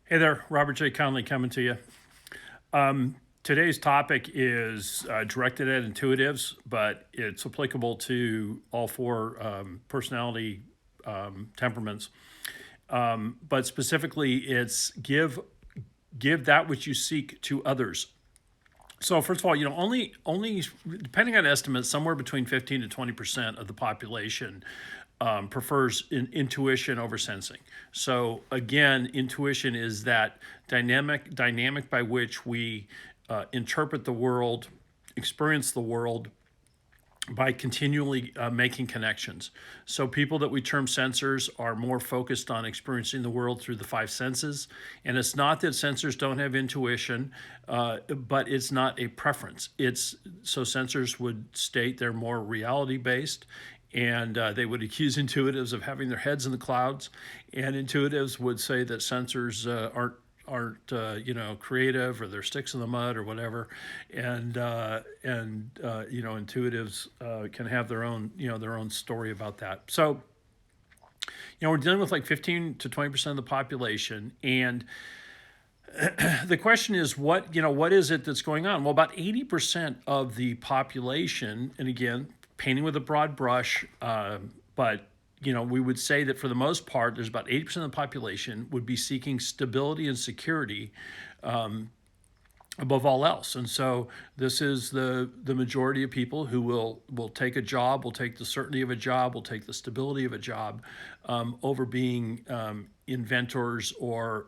Hey there, Robert J. Conley coming to you. Today's topic is directed at intuitives, but it's applicable to all four personality temperaments. But specifically, it's give that which you seek to others. So first of all, only depending on estimates, somewhere between 15 to 20% of the population prefers intuition over sensing. So again, intuition is that dynamic by which we interpret the world, experience the world by continually making connections. So people that we term sensors are more focused on experiencing the world through the five senses. And it's not that sensors don't have intuition, but it's not a preference. It's so sensors would state they're more reality based. And they would accuse intuitives of having their heads in the clouds, and intuitives would say that sensors aren't creative, or they're sticks in the mud or whatever, and intuitives can have their own story about that. So we're dealing with like 15 to 20% of the population, and the question is what is it that's going on? Well, about 80% of the population, and again, painting with a broad brush, but we would say that for the most part, there's about 80% of the population would be seeking stability and security above all else. And so this is the majority of people who will take a job, will take the certainty of a job, will take the stability of a job over being inventors or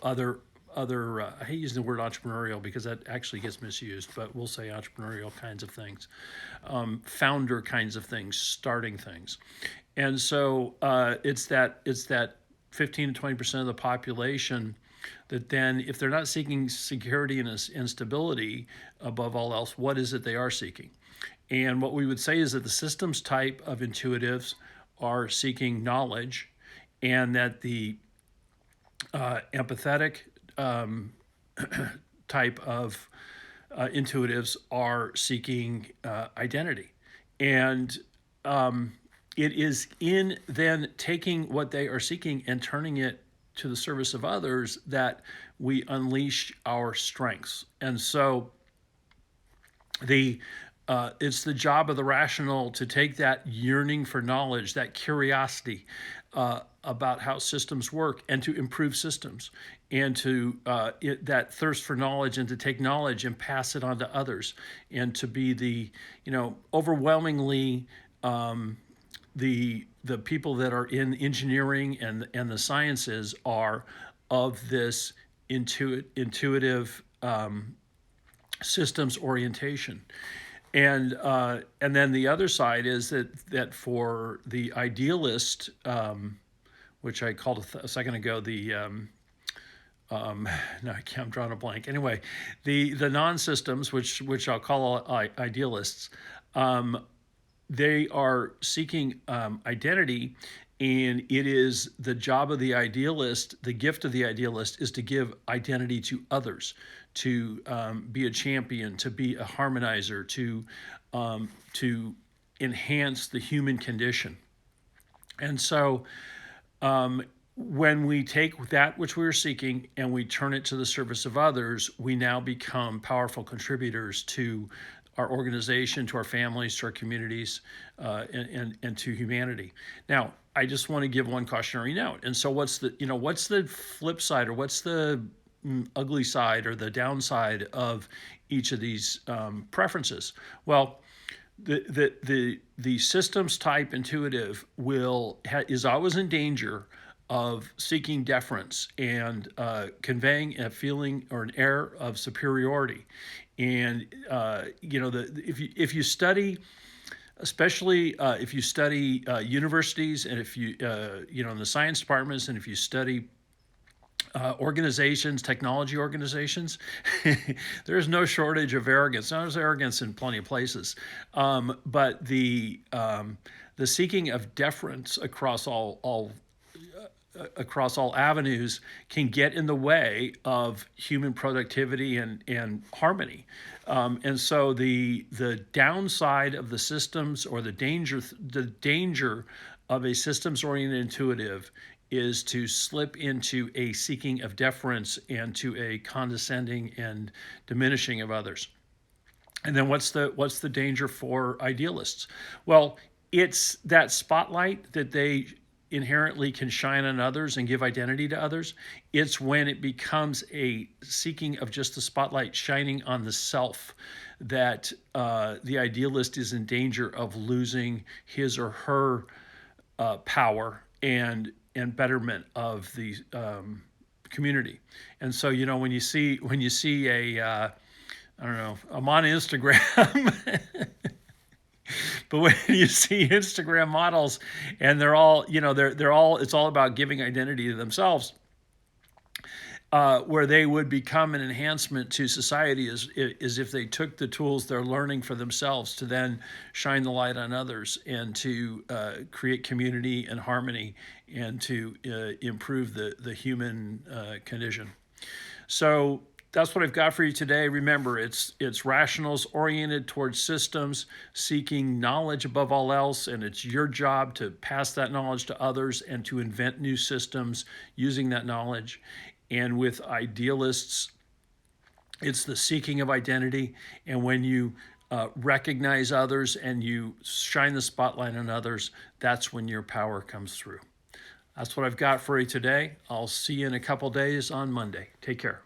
other I hate using the word entrepreneurial because that actually gets misused, but we'll say entrepreneurial kinds of things, founder kinds of things, starting things. And so it's that 15 to 20% of the population that then, if they're not seeking security and stability above all else, what is it they are seeking? And what we would say is that the systems type of intuitives are seeking knowledge, and that the empathetic type of intuitives are seeking identity. And it is in then taking what they are seeking and turning it to the service of others that we unleash our strengths. And so it's the job of the rational to take that yearning for knowledge, that curiosity about how systems work, and to improve systems, and to that thirst for knowledge, and to take knowledge and pass it on to others, and to be the overwhelmingly the people that are in engineering and the sciences are of this intuitive systems orientation. And then the other side is that for the idealist, which I called a second ago, no, I'm drawing a blank. Anyway, the non-systems, which I'll call idealists, they are seeking identity, and it is the job of the idealist, the gift of the idealist, is to give identity to others, to be a champion, to be a harmonizer, to enhance the human condition. And so when we take that which we are seeking and we turn it to the service of others, we now become powerful contributors to our organization, to our families, to our communities, and to humanity. Now, I just want to give one cautionary note. And so, what's the flip side, or what's the ugly side, or the downside of each of these preferences? Well, the systems type intuitive is always in danger of seeking deference and conveying a feeling or an air of superiority. And if you study, especially if you study universities, and if you in the science departments, and if you study organizations, technology organizations, there's no shortage of arrogance. Now, there's arrogance in plenty of places, but the seeking of deference across all avenues can get in the way of human productivity and harmony. And so the downside of the systems, or the danger of a systems-oriented intuitive, is to slip into a seeking of deference and to a condescending and diminishing of others. And then what's the danger for idealists? Well, it's that spotlight that they inherently can shine on others and give identity to others. It's when it becomes a seeking of just the spotlight shining on the self that the idealist is in danger of losing his or her power and betterment of the community. And so, when you see a I don't know, I'm on Instagram, but when you see Instagram models and they're all, they're all, it's all about giving identity to themselves, where they would become an enhancement to society is if they took the tools they're learning for themselves to then shine the light on others and to create community and harmony and to improve the human condition. So that's what I've got for you today. Remember, it's rationals oriented towards systems, seeking knowledge above all else, and it's your job to pass that knowledge to others and to invent new systems using that knowledge. And with idealists, it's the seeking of identity. And when you recognize others and you shine the spotlight on others, that's when your power comes through. That's what I've got for you today. I'll see you in a couple days on Monday. Take care.